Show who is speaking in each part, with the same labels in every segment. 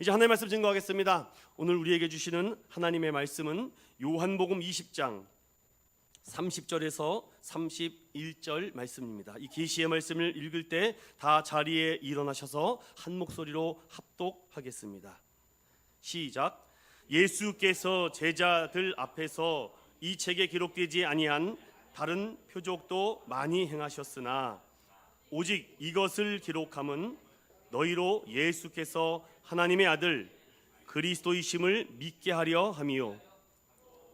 Speaker 1: 이제 하나님의 말씀 증거하겠습니다. 오늘 우리에게 주시는 하나님의 말씀은 요한복음 20장 30절에서 31절 말씀입니다. 이 계시의 말씀을 읽을 때 다 자리에 일어나셔서 한 목소리로 합독하겠습니다. 시작. 예수께서 제자들 앞에서 이 책에 기록되지 아니한 다른 표적도 많이 행하셨으나 오직 이것을 기록함은 너희로 예수께서 하나님의 아들 그리스도이심을 믿게 하려 함이요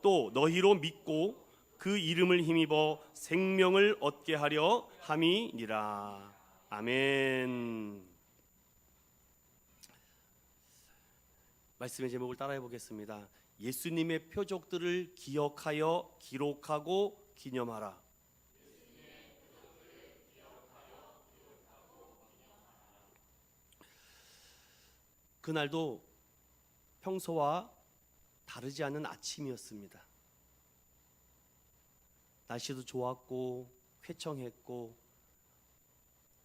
Speaker 1: 또 너희로 믿고 그 이름을 힘입어 생명을 얻게 하려 함이니라. 아멘. 말씀의 제목을 따라해 보겠습니다. 예수님의 표적들을 기억하여 기록하고 기념하라. 그날도 평소와 다르지 않은 아침이었습니다. 날씨도 좋았고 쾌청했고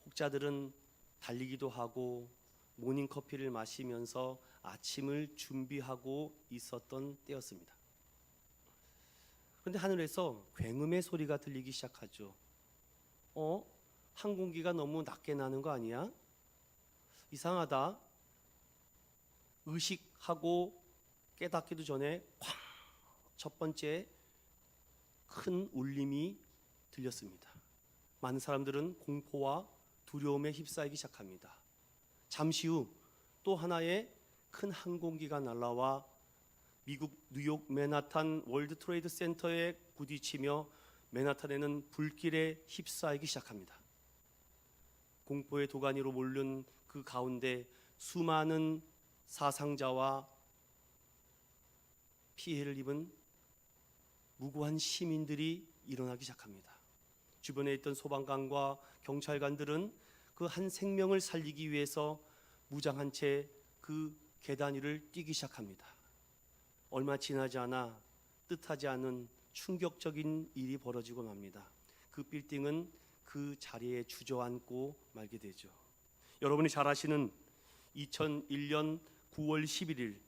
Speaker 1: 혹자들은 달리기도 하고 모닝커피를 마시면서 아침을 준비하고 있었던 때였습니다. 그런데 하늘에서 굉음의 소리가 들리기 시작하죠. 항공기가 너무 낮게 나는 거 아니야? 이상하다. 의식하고 깨닫기도 전에 쾅! 첫 번째 큰 울림이 들렸습니다. 많은 사람들은 공포와 두려움에 휩싸이기 시작합니다. 잠시 후 또 하나의 큰 항공기가 날아와 미국 뉴욕 맨하탄 월드 트레이드 센터에 부딪히며 맨하탄에는 불길에 휩싸이기 시작합니다. 공포의 도가니로 몰린 그 가운데 수많은 사상자와 피해를 입은 무고한 시민들이 일어나기 시작합니다. 주변에 있던 소방관과 경찰관들은 그 한 생명을 살리기 위해서 무장한 채 그 계단 위를 뛰기 시작합니다. 얼마 지나지 않아 뜻하지 않은 충격적인 일이 벌어지고 맙니다. 그 빌딩은 그 자리에 주저앉고 말게 되죠. 여러분이 잘 아시는 2001년 9월 11일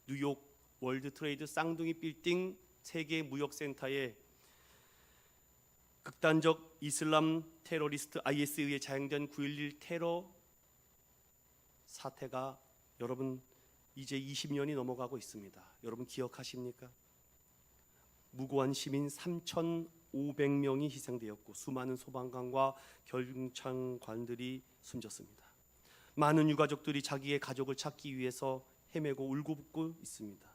Speaker 1: 뉴욕 월드 트레이드 쌍둥이 빌딩 세계 무역센터에 극단적 이슬람 테러리스트 IS에 의해 자행된 9.11 테러 사태가 여러분 이제 20년이 넘어가고 있습니다. 여러분 기억하십니까? 무고한 시민 3,500명이 희생되었고 수많은 소방관과 경찰관들이 숨졌습니다. 많은 유가족들이 자기의 가족을 찾기 위해서 헤매고 울고불고 있습니다.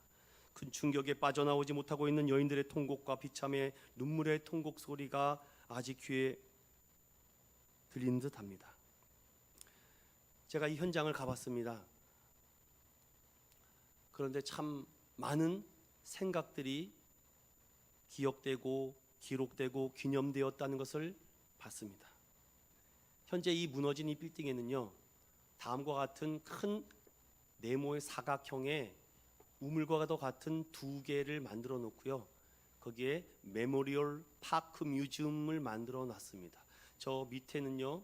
Speaker 1: 큰 충격에 빠져나오지 못하고 있는 여인들의 통곡과 비참의 눈물의 통곡 소리가 아직 귀에 들리는 듯합니다. 제가 이 현장을 가봤습니다. 그런데 참 많은 생각들이 기억되고 기록되고 기념되었다는 것을 봤습니다. 현재 이 무너진 이 빌딩에는요, 다음과 같은 큰 네모의 사각형의 우물과도 같은 두 개를 만들어 놓고요, 거기에 메모리얼 파크 뮤지엄을 만들어 놨습니다. 저 밑에는요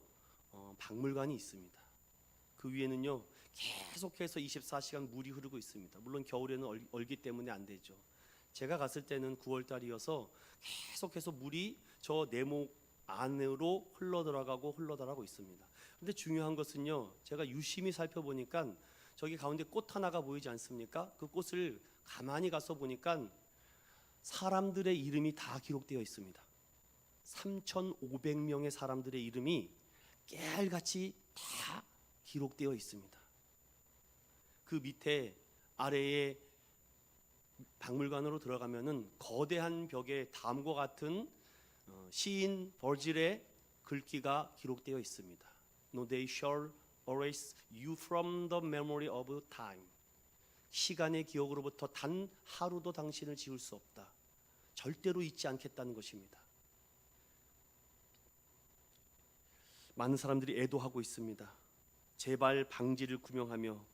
Speaker 1: 박물관이 있습니다. 그 위에는요 계속해서 24시간 물이 흐르고 있습니다. 물론 겨울에는 얼기 때문에 안 되죠. 제가 갔을 때는 9월 달이어서 계속해서 물이 저 네모 안으로 흘러들어가고 있습니다. 그런데 중요한 것은요, 제가 유심히 살펴보니까 저기 가운데 꽃 하나가 보이지 않습니까? 그 꽃을 가만히 가서 보니까 사람들의 이름이 다 기록되어 있습니다. 3,500명의 사람들의 이름이 깨알같이 다 기록되어 있습니다. 그 밑에 아래에 박물관으로 들어가면은 거대한 벽에 다음과 같은 시인 버질의 글귀가 기록되어 있습니다. No, they shall erase you from the memory of time. 시간의 기억으로부터 단 하루도 당신을 지울 수 없다. 절대로 잊지 않겠다는 것입니다. 많은 사람들이 애도하고 있습니다. 재발 방지를 구명하며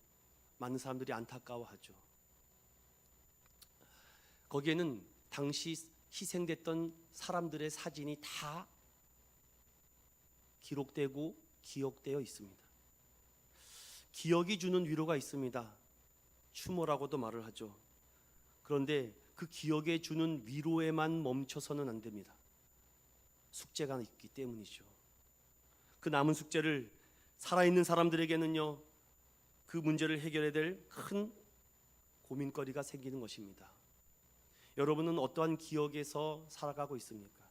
Speaker 1: 많은 사람들이 안타까워하죠. 거기에는 당시 희생됐던 사람들의 사진이 다 기록되고 기억되어 있습니다. 기억이 주는 위로가 있습니다. 추모라고도 말을 하죠. 그런데 그 기억에 주는 위로에만 멈춰서는 안 됩니다. 숙제가 있기 때문이죠. 그 남은 숙제를 살아있는 사람들에게는요, 그 문제를 해결해야 될 큰 고민거리가 생기는 것입니다. 여러분은 어떠한 기억에서 살아가고 있습니까?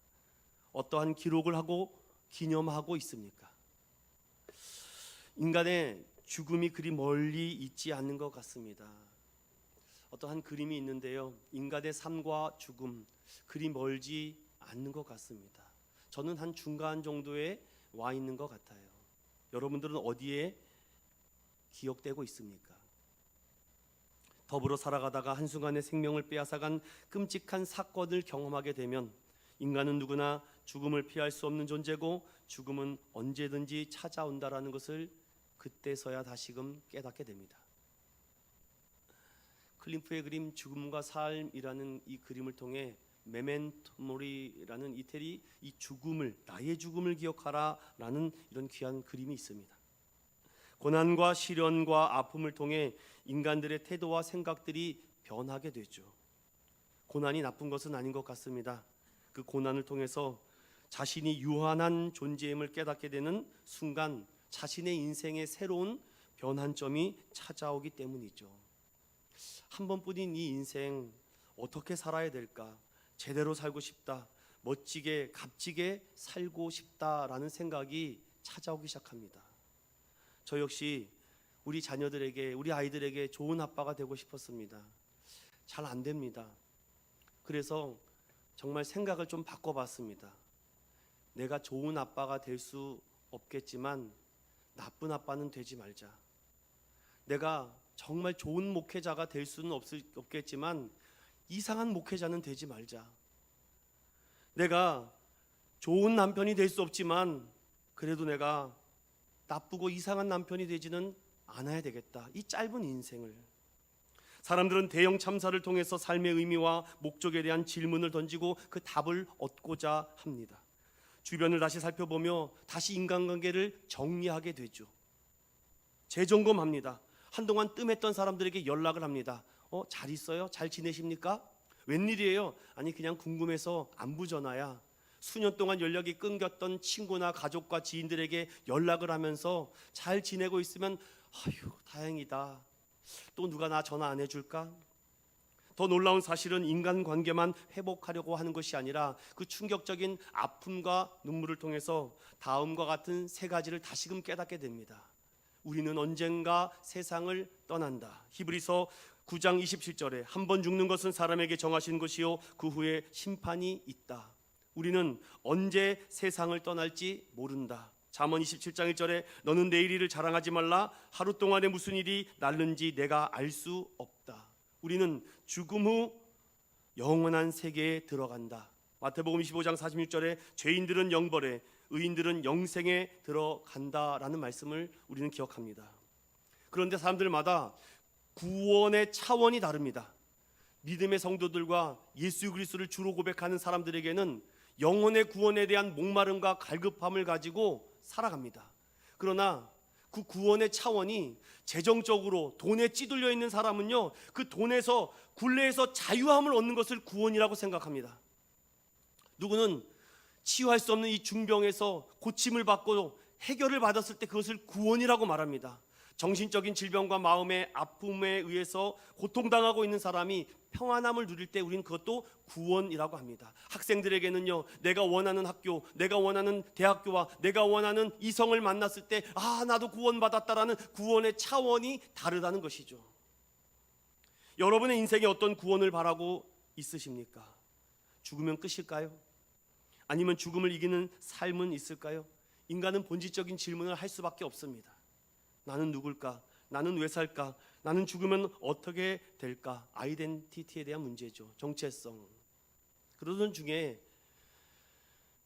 Speaker 1: 어떠한 기록을 하고 기념하고 있습니까? 인간의 죽음이 그리 멀리 있지 않는 것 같습니다. 어떠한 그림이 있는데요, 인간의 삶과 죽음 그리 멀지 않는 것 같습니다. 저는 한 중간 정도에 와 있는 것 같아요. 여러분들은 어디에 기억되고 있습니까? 더불어 살아가다가 한순간에 생명을 빼앗아간 끔찍한 사건을 경험하게 되면 인간은 누구나 죽음을 피할 수 없는 존재고 죽음은 언제든지 찾아온다라는 것을 그때서야 다시금 깨닫게 됩니다. 클림프의 그림 죽음과 삶이라는 이 그림을 통해 메멘토 모리라는 이태리 이 죽음을, 나의 죽음을 기억하라라는 이런 귀한 그림이 있습니다. 고난과 시련과 아픔을 통해 인간들의 태도와 생각들이 변하게 되죠. 고난이 나쁜 것은 아닌 것 같습니다. 그 고난을 통해서 자신이 유한한 존재임을 깨닫게 되는 순간 자신의 인생에 새로운 변환점이 찾아오기 때문이죠. 한 번뿐인 이 인생 어떻게 살아야 될까? 제대로 살고 싶다, 멋지게 값지게 살고 싶다라는 생각이 찾아오기 시작합니다. 저 역시 우리 자녀들에게, 우리 아이들에게 좋은 아빠가 되고 싶었습니다. 잘 안 됩니다. 그래서 정말 생각을 좀 바꿔봤습니다. 내가 좋은 아빠가 될 수 없겠지만 나쁜 아빠는 되지 말자. 내가 정말 좋은 목회자가 될 수는 없겠지만 이상한 목회자는 되지 말자. 내가 좋은 남편이 될 수 없지만 그래도 내가 나쁘고 이상한 남편이 되지는 않아야 되겠다. 이 짧은 인생을. 사람들은 대형 참사를 통해서 삶의 의미와 목적에 대한 질문을 던지고 그 답을 얻고자 합니다. 주변을 다시 살펴보며 다시 인간관계를 정리하게 되죠. 재점검합니다. 한동안 뜸했던 사람들에게 연락을 합니다. 잘 있어요? 잘 지내십니까? 웬일이에요? 아니 그냥 궁금해서 안부 전화야. 수년 동안 연락이 끊겼던 친구나 가족과 지인들에게 연락을 하면서 잘 지내고 있으면 아휴 다행이다. 또 누가 나 전화 안 해줄까? 더 놀라운 사실은 인간관계만 회복하려고 하는 것이 아니라 그 충격적인 아픔과 눈물을 통해서 다음과 같은 세 가지를 다시금 깨닫게 됩니다. 우리는 언젠가 세상을 떠난다. 히브리서 9장 27절에 한 번 죽는 것은 사람에게 정하신 것이요 그 후에 심판이 있다. 우리는 언제 세상을 떠날지 모른다. 잠언 27장 1절에 너는 내일 일을 자랑하지 말라. 하루 동안에 무슨 일이 날는지 내가 알 수 없다. 우리는 죽음 후 영원한 세계에 들어간다. 마태복음 25장 46절에 죄인들은 영벌에 의인들은 영생에 들어간다라는 말씀을 우리는 기억합니다. 그런데 사람들마다 구원의 차원이 다릅니다. 믿음의 성도들과 예수 그리스도를 주로 고백하는 사람들에게는 영혼의 구원에 대한 목마름과 갈급함을 가지고 살아갑니다. 그러나 그 구원의 차원이 재정적으로 돈에 찌들려 있는 사람은요, 그 돈에서 굴레에서 자유함을 얻는 것을 구원이라고 생각합니다. 누구는 치유할 수 없는 이 중병에서 고침을 받고 해결을 받았을 때 그것을 구원이라고 말합니다. 정신적인 질병과 마음의 아픔에 의해서 고통당하고 있는 사람이 평안함을 누릴 때 우리는 그것도 구원이라고 합니다. 학생들에게는요, 내가 원하는 학교, 내가 원하는 대학교와 내가 원하는 이성을 만났을 때 나도 구원받았다라는 구원의 차원이 다르다는 것이죠. 여러분의 인생에 어떤 구원을 바라고 있으십니까? 죽으면 끝일까요? 아니면 죽음을 이기는 삶은 있을까요? 인간은 본질적인 질문을 할 수밖에 없습니다. 나는 누굴까? 나는 왜 살까? 나는 죽으면 어떻게 될까? 아이덴티티에 대한 문제죠. 정체성. 그러던 중에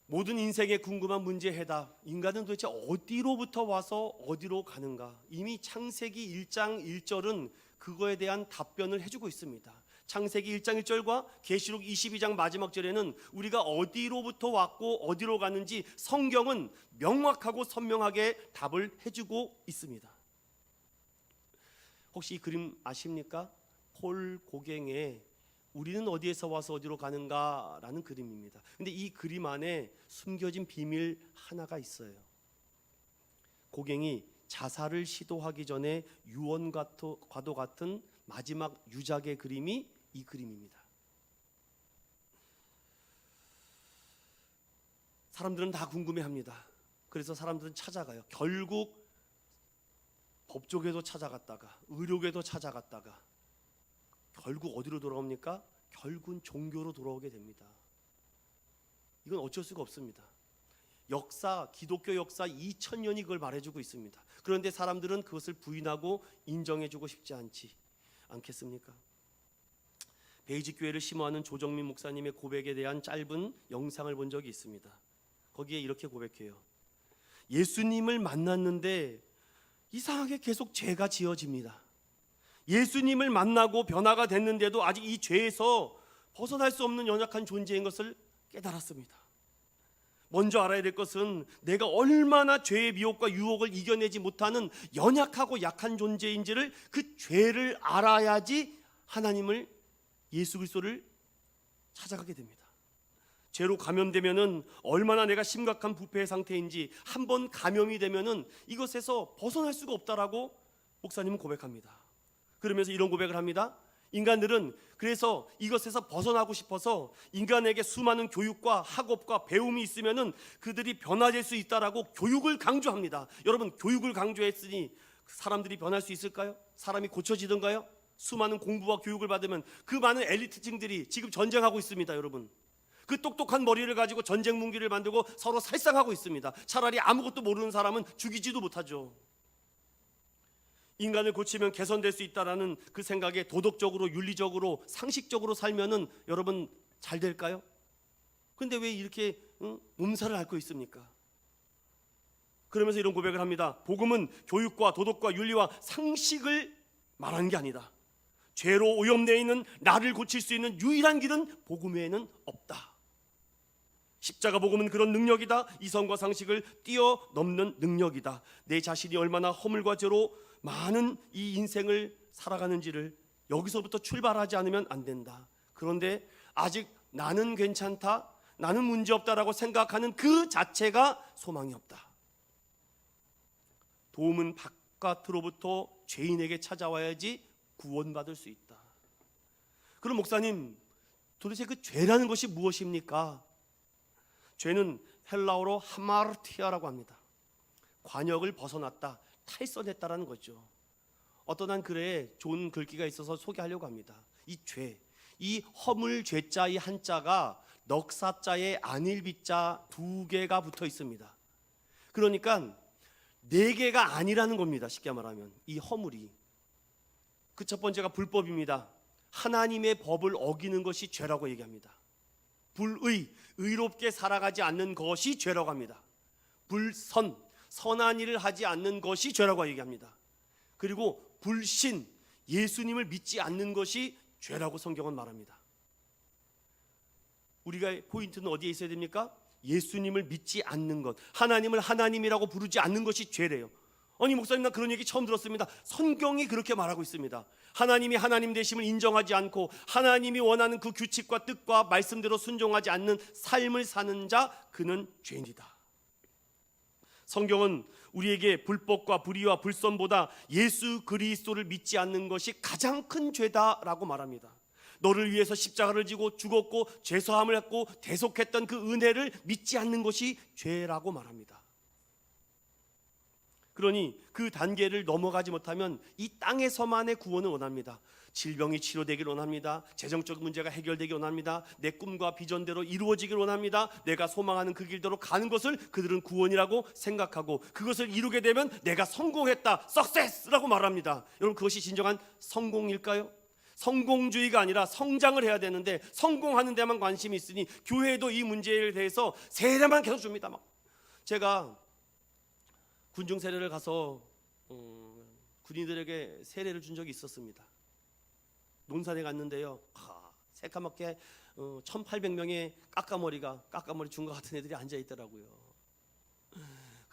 Speaker 1: 모든 인생의 궁금한 문제 해답, 인간은 도대체 어디로부터 와서 어디로 가는가? 이미 창세기 1장 1절은 그거에 대한 답변을 해주고 있습니다. 창세기 1장 1절과 계시록 22장 마지막 절에는 우리가 어디로부터 왔고 어디로 가는지 성경은 명확하고 선명하게 답을 해주고 있습니다. 혹시 이 그림 아십니까? 폴 고갱의 우리는 어디에서 와서 어디로 가는가라는 그림입니다. 근데 이 그림 안에 숨겨진 비밀 하나가 있어요. 고갱이 자살을 시도하기 전에 유언과도 같은 마지막 유작의 그림이 이 그림입니다. 사람들은 다 궁금해합니다. 그래서 사람들은 찾아가요. 결국 법조계도 찾아갔다가 의료계도 찾아갔다가 결국 어디로 돌아옵니까? 결국은 종교로 돌아오게 됩니다. 이건 어쩔 수가 없습니다. 역사, 기독교 역사 2000년이 그걸 말해주고 있습니다. 그런데 사람들은 그것을 부인하고 인정해주고 싶지 않겠습니까? 베이직 교회를 심호하는 조정민 목사님의 고백에 대한 짧은 영상을 본 적이 있습니다. 거기에 이렇게 고백해요. 예수님을 만났는데 이상하게 계속 죄가 지어집니다. 예수님을 만나고 변화가 됐는데도 아직 이 죄에서 벗어날 수 없는 연약한 존재인 것을 깨달았습니다. 먼저 알아야 될 것은 내가 얼마나 죄의 미혹과 유혹을 이겨내지 못하는 연약하고 약한 존재인지를, 그 죄를 알아야지 하나님을, 예수 그리스도를 찾아가게 됩니다. 죄로 감염되면은 얼마나 내가 심각한 부패의 상태인지 한번 감염이 되면은 이것에서 벗어날 수가 없다라고 목사님은 고백합니다. 그러면서 이런 고백을 합니다. 인간들은 그래서 이것에서 벗어나고 싶어서 인간에게 수많은 교육과 학업과 배움이 있으면은 그들이 변화될 수 있다라고 교육을 강조합니다. 여러분, 교육을 강조했으니 사람들이 변할 수 있을까요? 사람이 고쳐지던가요? 수많은 공부와 교육을 받으면 그 많은 엘리트층들이 지금 전쟁하고 있습니다. 여러분, 그 똑똑한 머리를 가지고 전쟁 무기를 만들고 서로 살상하고 있습니다. 차라리 아무것도 모르는 사람은 죽이지도 못하죠. 인간을 고치면 개선될 수 있다라는 그 생각에 도덕적으로, 윤리적으로, 상식적으로 살면은 여러분 잘 될까요? 근데 왜 이렇게 몸살을 앓고 있습니까? 그러면서 이런 고백을 합니다. 복음은 교육과 도덕과 윤리와 상식을 말하는 게 아니다. 죄로 오염되어 있는 나를 고칠 수 있는 유일한 길은 복음 외에는 없다. 십자가 복음은 그런 능력이다. 이성과 상식을 뛰어넘는 능력이다. 내 자신이 얼마나 허물과 죄로 많은 이 인생을 살아가는지를 여기서부터 출발하지 않으면 안 된다. 그런데 아직 나는 괜찮다, 나는 문제없다라고 생각하는 그 자체가 소망이 없다. 도움은 바깥으로부터 죄인에게 찾아와야지 구원받을 수 있다. 그럼 목사님, 도대체 그 죄라는 것이 무엇입니까? 죄는 헬라어로 하마르티아라고 합니다. 관역을 벗어났다, 탈선했다라는 거죠. 어떤 한 글에 좋은 글귀가 있어서 소개하려고 합니다. 이 죄, 이 허물 죄자 이 한자가 넉사자에 안일비자 두 개가 붙어 있습니다. 그러니까 네 개가 아니라는 겁니다. 쉽게 말하면 이 허물이. 그 첫 번째가 불법입니다. 하나님의 법을 어기는 것이 죄라고 얘기합니다. 불의, 의롭게 살아가지 않는 것이 죄라고 합니다. 불선, 선한 일을 하지 않는 것이 죄라고 얘기합니다. 그리고 불신, 예수님을 믿지 않는 것이 죄라고 성경은 말합니다. 우리가 포인트는 어디에 있어야 됩니까? 예수님을 믿지 않는 것, 하나님을 하나님이라고 부르지 않는 것이 죄래요. 아니 목사님, 나 그런 얘기 처음 들었습니다. 성경이 그렇게 말하고 있습니다. 하나님이 하나님 되심을 인정하지 않고 하나님이 원하는 그 규칙과 뜻과 말씀대로 순종하지 않는 삶을 사는 자, 그는 죄인이다. 성경은 우리에게 불법과 불의와 불선보다 예수 그리스도를 믿지 않는 것이 가장 큰 죄다라고 말합니다. 너를 위해서 십자가를 지고 죽었고 죄사함을 했고 대속했던 그 은혜를 믿지 않는 것이 죄라고 말합니다. 그러니 그 단계를 넘어가지 못하면 이 땅에서만의 구원을 원합니다. 질병이 치료되길 원합니다. 재정적 문제가 해결되길 원합니다. 내 꿈과 비전대로 이루어지길 원합니다. 내가 소망하는 그 길대로 가는 것을 그들은 구원이라고 생각하고 그것을 이루게 되면 내가 성공했다, 석세스라고 말합니다. 여러분, 그것이 진정한 성공일까요? 성공주의가 아니라 성장을 해야 되는데 성공하는 데만 관심이 있으니 교회도 이 문제에 대해서 세례만 계속 줍니다. 제가 군중 세례를 가서 군인들에게 세례를 준 적이 있었습니다. 논산에 갔는데요, 새까맣게 1800명의 까까머리 중과 같은 애들이 앉아 있더라고요.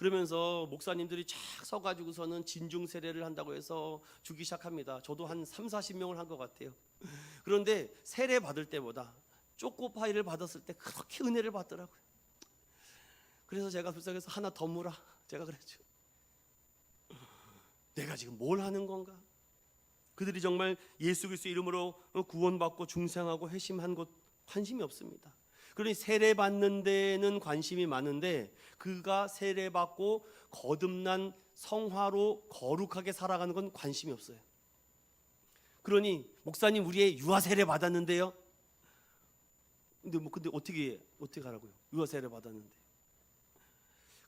Speaker 1: 그러면서 목사님들이 쫙 서가지고서는 진중 세례를 한다고 해서 주기 시작합니다. 저도 한 30-40명을 한 것 같아요. 그런데 세례 받을 때보다 초코파이를 받았을 때 그렇게 은혜를 받더라고요. 그래서 제가 불쌍해서 하나 더 무라 제가 그랬죠. 내가 지금 뭘 하는 건가? 그들이 정말 예수 그리스도 이름으로 구원받고 중생하고 회심한 것 관심이 없습니다. 그러니 세례 받는 데는 관심이 많은데 그가 세례 받고 거듭난 성화로 거룩하게 살아가는 건 관심이 없어요. 그러니 목사님 우리의 유아 세례 받았는데요. 근데 어떻게 하라고요? 유아 세례 받았는데.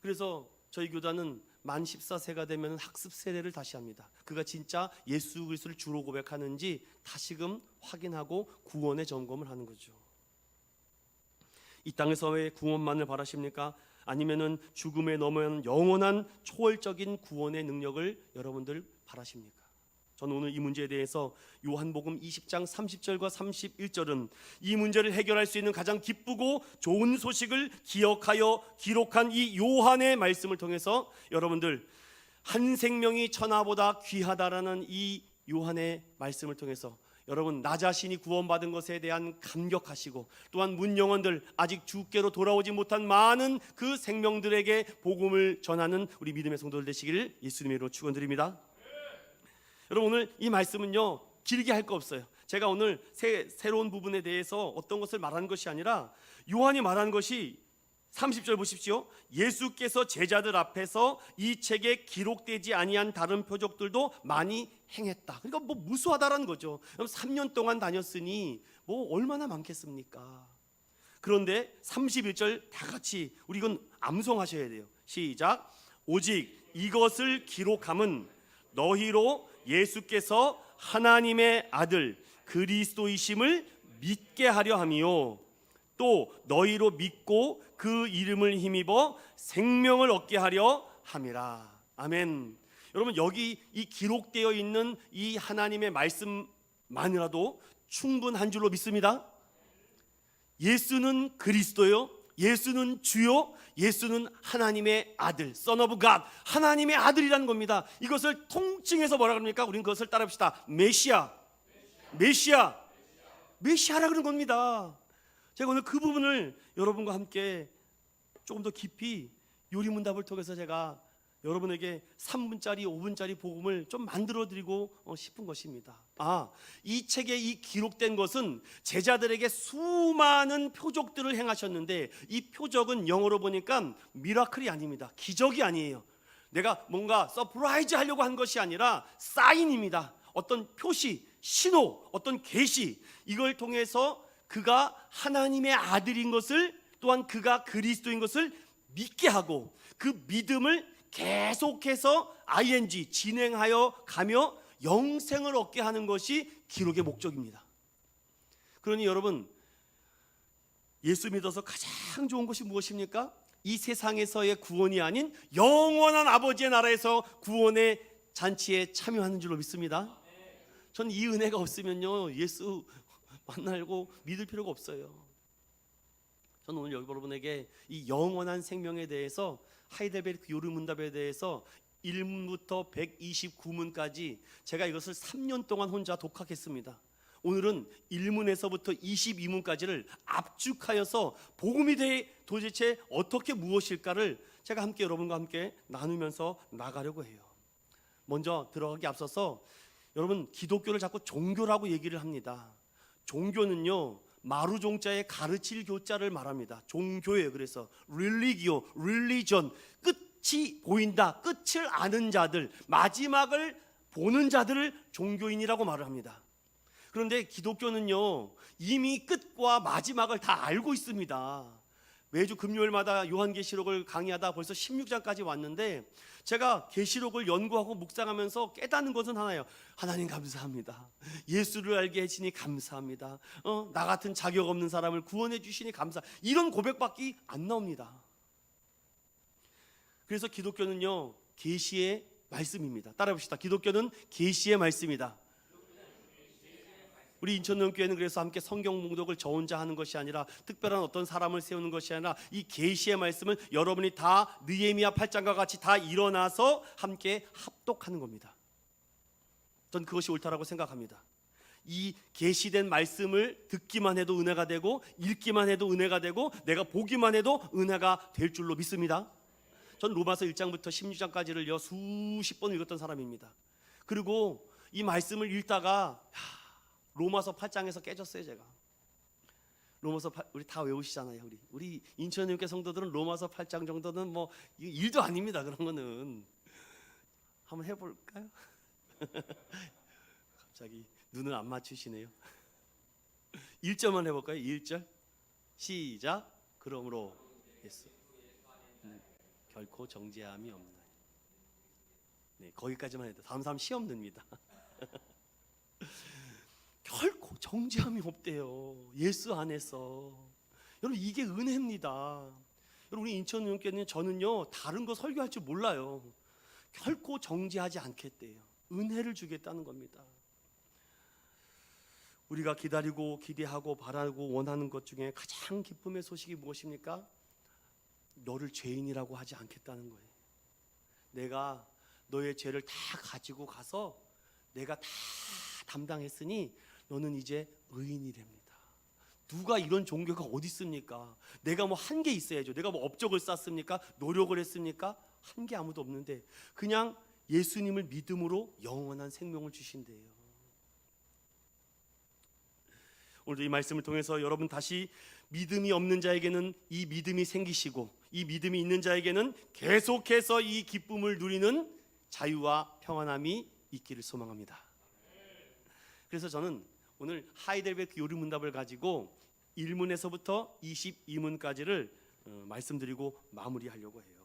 Speaker 1: 그래서 저희 교단은 만 14세가 되면 학습 세례를 다시 합니다. 그가 진짜 예수 그리스도를 주로 고백하는지 다시금 확인하고 구원의 점검을 하는 거죠. 이 땅에서의 구원만을 바라십니까? 아니면은 죽음에 넘어온 영원한 초월적인 구원의 능력을 여러분들 바라십니까? 저는 오늘 이 문제에 대해서 요한복음 20장 30절과 31절은 이 문제를 해결할 수 있는 가장 기쁘고 좋은 소식을 기억하여 기록한 이 요한의 말씀을 통해서 여러분들 한 생명이 천하보다 귀하다라는 이 요한의 말씀을 통해서 여러분 나 자신이 구원받은 것에 대한 감격하시고 또한 문영혼들 아직 주께로 돌아오지 못한 많은 그 생명들에게 복음을 전하는 우리 믿음의 성도들 되시기를 예수님의 이름으로 축원드립니다. 여러분 오늘 이 말씀은요 길게 할 거 없어요. 제가 오늘 새로운 부분에 대해서 어떤 것을 말하는 것이 아니라 요한이 말하는 것이 30절 보십시오. 예수께서 제자들 앞에서 이 책에 기록되지 아니한 다른 표적들도 많이 행했다. 그러니까 뭐 무수하다라는 거죠. 3년 동안 다녔으니 뭐 얼마나 많겠습니까? 그런데 31절 다 같이 우리 이건 암송하셔야 돼요. 시작. 오직 이것을 기록함은 너희로 예수께서 하나님의 아들 그리스도이심을 믿게 하려 함이요 또 너희로 믿고 그 이름을 힘입어 생명을 얻게 하려 함이라. 아멘. 여러분 여기 이 기록되어 있는 이 하나님의 말씀만이라도 충분한 줄로 믿습니다. 예수는 그리스도요, 예수는 주요, 예수는 하나님의 아들, Son of God, 하나님의 아들이라는 겁니다. 이것을 통칭해서 뭐라 그럽니까? 우리는 그것을 따라합시다. 메시아라 그런 겁니다. 제가 오늘 그 부분을 여러분과 함께 조금 더 깊이 요리문답을 통해서 제가 여러분에게 3분짜리 5분짜리 복음을 좀 만들어 드리고 싶은 것입니다. 이 책에 이 기록된 것은 제자들에게 수많은 표적들을 행하셨는데 이 표적은 영어로 보니까 미라클이 아닙니다. 기적이 아니에요. 내가 뭔가 서프라이즈 하려고 한 것이 아니라 사인입니다. 어떤 표시, 신호, 어떤 계시, 이걸 통해서 그가 하나님의 아들인 것을 또한 그가 그리스도인 것을 믿게 하고 그 믿음을 계속해서 ing 진행하여 가며 영생을 얻게 하는 것이 기록의 목적입니다. 그러니 여러분 예수 믿어서 가장 좋은 것이 무엇입니까? 이 세상에서의 구원이 아닌 영원한 아버지의 나라에서 구원의 잔치에 참여하는 줄로 믿습니다. 전 이 은혜가 없으면요 예수 만나고 믿을 필요가 없어요. 저는 오늘 여러분에게 이 영원한 생명에 대해서 하이델베르크 요르문답에 대해서 1문부터 129문까지 제가 이것을 3년 동안 혼자 독학했습니다. 오늘은 1문에서부터 22문까지를 압축하여서 복음이 도대체 어떻게 무엇일까를 제가 함께 여러분과 함께 나누면서 나가려고 해요. 먼저 들어가기 앞서서 여러분 기독교를 자꾸 종교라고 얘기를 합니다. 종교는요 마루종자의 가르칠 교자를 말합니다. 종교예요. 그래서 religio, religion, 끝이 보인다, 끝을 아는 자들, 마지막을 보는 자들을 종교인이라고 말을 합니다. 그런데 기독교는요 이미 끝과 마지막을 다 알고 있습니다. 매주 금요일마다 요한계시록을 강의하다 벌써 16장까지 왔는데 제가 계시록을 연구하고 묵상하면서 깨닫는 것은 하나예요. 하나님 감사합니다. 예수를 알게 해주시니 감사합니다. 나 같은 자격 없는 사람을 구원해 주시니 감사. 이런 고백밖에 안 나옵니다. 그래서 기독교는요 계시의 말씀입니다. 따라해봅시다. 기독교는 계시의 말씀이다. 우리 인천능교회는 그래서 함께 성경 봉독을 저 혼자 하는 것이 아니라 특별한 어떤 사람을 세우는 것이 아니라 이 계시의 말씀을 여러분이 다 느헤미야 8장과 같이 다 일어나서 함께 합독하는 겁니다. 전 그것이 옳다라고 생각합니다. 이 계시된 말씀을 듣기만 해도 은혜가 되고 읽기만 해도 은혜가 되고 내가 보기만 해도 은혜가 될 줄로 믿습니다. 전 로마서 1장부터 16장까지를요 수십 번 읽었던 사람입니다. 그리고 이 말씀을 읽다가 로마서 8장에서 깨졌어요. 제가 로마서 8, 우리 다 외우시잖아요. 우리 인천님께 성도들은 로마서 8장 정도는 뭐 일도 아닙니다. 그런 거는 한번 해볼까요? 갑자기 눈을 안 맞추시네요. 1절만 해볼까요? 1절 시작. 그러므로 예수 결코 정죄함이 없나니. 네, 거기까지만 해도 다음 사람 시험 듭니다. 결코 정죄함이 없대요. 예수 안에서. 여러분 이게 은혜입니다. 여러분 우리 인천의원께는 저는요 다른 거 설교할 줄 몰라요. 결코 정죄하지 않겠대요. 은혜를 주겠다는 겁니다. 우리가 기다리고 기대하고 바라고 원하는 것 중에 가장 기쁨의 소식이 무엇입니까? 너를 죄인이라고 하지 않겠다는 거예요. 내가 너의 죄를 다 가지고 가서 내가 다 담당했으니 너는 이제 의인이 됩니다. 누가 이런 종교가 어디 있습니까? 내가 뭐 한 게 있어야죠. 내가 뭐 업적을 쌓습니까? 노력을 했습니까? 한 게 아무도 없는데 그냥 예수님을 믿음으로 영원한 생명을 주신대요. 오늘도 이 말씀을 통해서 여러분 다시 믿음이 없는 자에게는 이 믿음이 생기시고 이 믿음이 있는 자에게는 계속해서 이 기쁨을 누리는 자유와 평안함이 있기를 소망합니다. 그래서 저는 오늘 하이델베르크 요리문답을 가지고 1문에서부터 22문까지를 말씀드리고 마무리하려고 해요.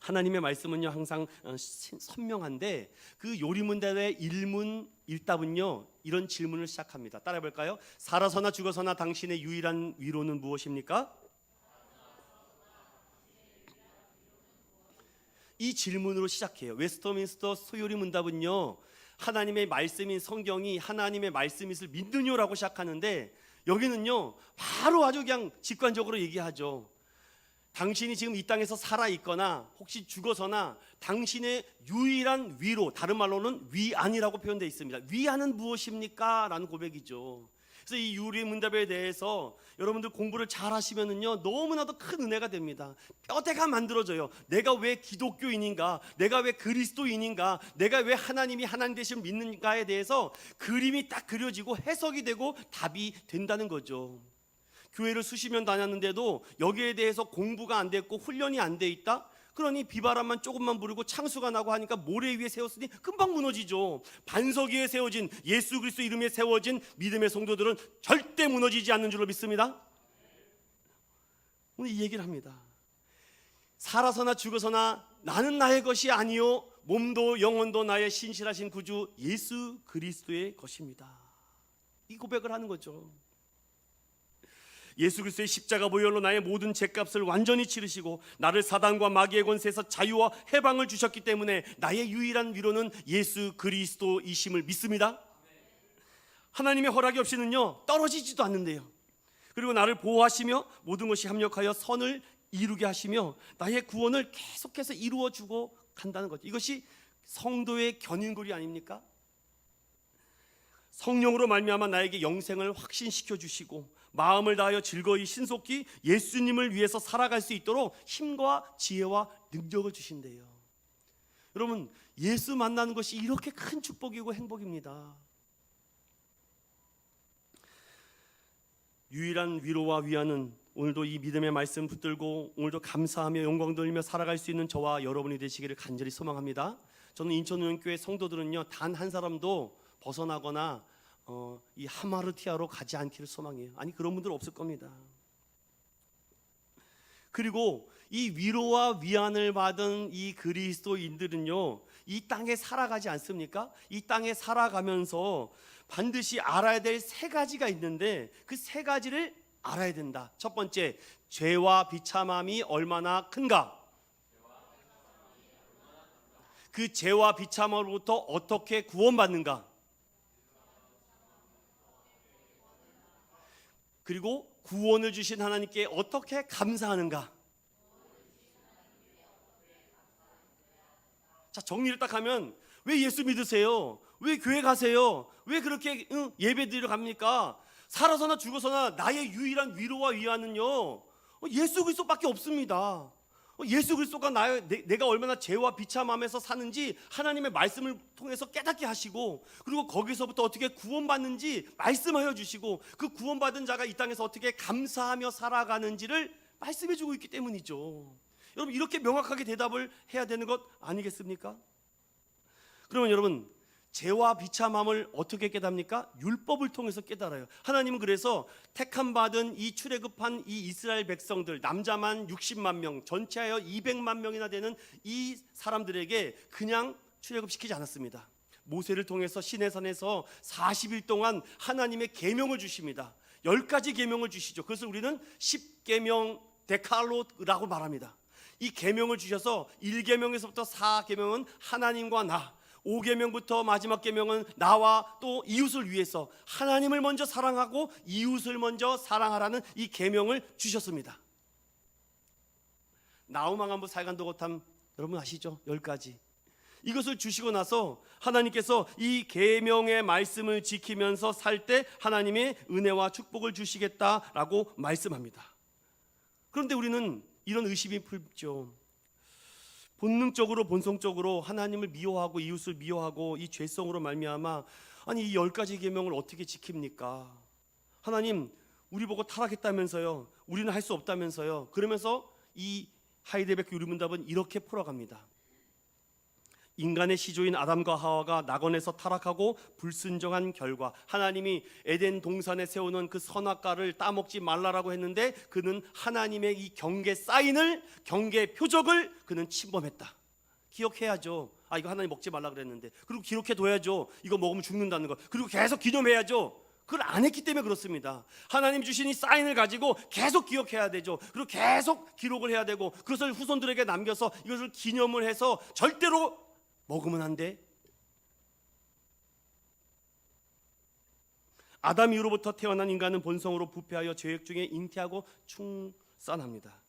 Speaker 1: 하나님의 말씀은요 항상 선명한데 그 요리문답의 1문 1답은요 이런 질문을 시작합니다. 따라해 볼까요? 살아서나 죽어서나 당신의 유일한 위로는 무엇입니까? 이 질문으로 시작해요. 웨스터민스터 소요리 문답은요 하나님의 말씀인 성경이 하나님의 말씀이을 믿느냐라고 시작하는데 여기는요 바로 아주 그냥 직관적으로 얘기하죠. 당신이 지금 이 땅에서 살아있거나 혹시 죽어서나 당신의 유일한 위로, 다른 말로는 위안이라고 표현되어 있습니다. 위안은 무엇입니까? 라는 고백이죠. 그래서 이 유리의 문답에 대해서 여러분들 공부를 잘 하시면은요 너무나도 큰 은혜가 됩니다. 뼈대가 만들어져요. 내가 왜 기독교인인가, 내가 왜 그리스도인인가, 내가 왜 하나님이 하나님 되심을 믿는가에 대해서 그림이 딱 그려지고 해석이 되고 답이 된다는 거죠. 교회를 수십 년 다녔는데도 여기에 대해서 공부가 안 됐고 훈련이 안 돼 있다? 그러니 비바람만 조금만 부르고 창수가 나고 하니까 모래 위에 세웠으니 금방 무너지죠. 반석 위에 세워진 예수 그리스도 이름에 세워진 믿음의 성도들은 절대 무너지지 않는 줄로 믿습니다. 오늘 이 얘기를 합니다. 살아서나 죽어서나 나는 나의 것이 아니요 몸도 영혼도 나의 신실하신 구주 예수 그리스도의 것입니다. 이 고백을 하는 거죠. 예수 그리스도의 십자가 보혈로 나의 모든 죄값을 완전히 치르시고 나를 사단과 마귀의 권세에서 자유와 해방을 주셨기 때문에 나의 유일한 위로는 예수 그리스도이심을 믿습니다. 하나님의 허락이 없이는요 떨어지지도 않는데요. 그리고 나를 보호하시며 모든 것이 합력하여 선을 이루게 하시며 나의 구원을 계속해서 이루어주고 간다는 거죠. 이것이 성도의 견인고리 아닙니까? 성령으로 말미암아 나에게 영생을 확신시켜 주시고 마음을 다하여 즐거이 신속히 예수님을 위해서 살아갈 수 있도록 힘과 지혜와 능력을 주신대요. 여러분 예수 만나는 것이 이렇게 큰 축복이고 행복입니다. 유일한 위로와 위안은 오늘도 이 믿음의 말씀 붙들고 오늘도 감사하며 영광 돌리며 살아갈 수 있는 저와 여러분이 되시기를 간절히 소망합니다. 저는 인천의원교회 성도들은요 단 한 사람도 벗어나거나 이 하마르티아로 가지 않기를 소망해요. 아니 그런 분들 없을 겁니다. 그리고 이 위로와 위안을 받은 이 그리스도인들은요 이 땅에 살아가지 않습니까? 이 땅에 살아가면서 반드시 알아야 될 세 가지가 있는데 그 세 가지를 알아야 된다. 첫 번째, 죄와 비참함이 얼마나 큰가? 그 죄와 비참함으로부터 어떻게 구원받는가? 그리고 구원을 주신 하나님께 어떻게 감사하는가? 자, 정리를 딱 하면 왜 예수 믿으세요? 왜 교회 가세요? 왜 그렇게 예배 드리러 갑니까? 살아서나 죽어서나 나의 유일한 위로와 위안은요, 예수 그리스도밖에 없습니다. 예수 그리스도가 내가 얼마나 죄와 비참함에서 사는지 하나님의 말씀을 통해서 깨닫게 하시고, 그리고 거기서부터 어떻게 구원받는지 말씀하여 주시고, 그 구원받은 자가 이 땅에서 어떻게 감사하며 살아가는지를 말씀해 주고 있기 때문이죠. 여러분, 이렇게 명확하게 대답을 해야 되는 것 아니겠습니까? 그러면 여러분, 죄와 비참함을 어떻게 깨닫습니까? 율법을 통해서 깨달아요. 하나님은 그래서 택함 받은 이 출애굽한 이 이스라엘 백성들, 남자만 60만 명, 전체하여 200만 명이나 되는 이 사람들에게 그냥 출애굽시키지 않았습니다. 모세를 통해서 시내산에서 40일 동안 하나님의 계명을 주십니다. 10가지 계명을 주시죠. 그것을 우리는 10계명 데칼로그라고 말합니다. 이 계명을 주셔서 1계명에서부터 4계명은 하나님과 나, 5계명부터 마지막 계명은 나와 또 이웃을 위해서 하나님을 먼저 사랑하고 이웃을 먼저 사랑하라는 이 계명을 주셨습니다. 나우망한부 살간도고탐 여러분 아시죠? 10가지. 이것을 주시고 나서 하나님께서 이 계명의 말씀을 지키면서 살 때 하나님의 은혜와 축복을 주시겠다라고 말씀합니다. 그런데 우리는 이런 의심이 풀죠. 본능적으로 본성적으로 하나님을 미워하고 이웃을 미워하고 이 죄성으로 말미암아, 아니 이 10가지 계명을 어떻게 지킵니까? 하나님 우리 보고 타락했다면서요, 우리는 할 수 없다면서요. 그러면서 이 하이델베르크 유리문답은 이렇게 풀어갑니다. 인간의 시조인 아담과 하와가 낙원에서 타락하고 불순종한 결과, 하나님이 에덴 동산에 세우는 그 선악과를 따먹지 말라라고 했는데 그는 하나님의 이 경계 사인을, 경계 표적을 그는 침범했다. 기억해야죠. 아, 이거 하나님 먹지 말라 그랬는데. 그리고 기록해둬야죠. 이거 먹으면 죽는다는 거. 그리고 계속 기념해야죠. 그걸 안 했기 때문에 그렇습니다. 하나님 주신 이 사인을 가지고 계속 기억해야 되죠. 그리고 계속 기록을 해야 되고, 그것을 후손들에게 남겨서 이것을 기념을 해서 절대로 먹으면 안 돼. 아담 이후로부터 태어난 인간은 본성으로 부패하여 죄악 중에 잉태하고 충산합니다.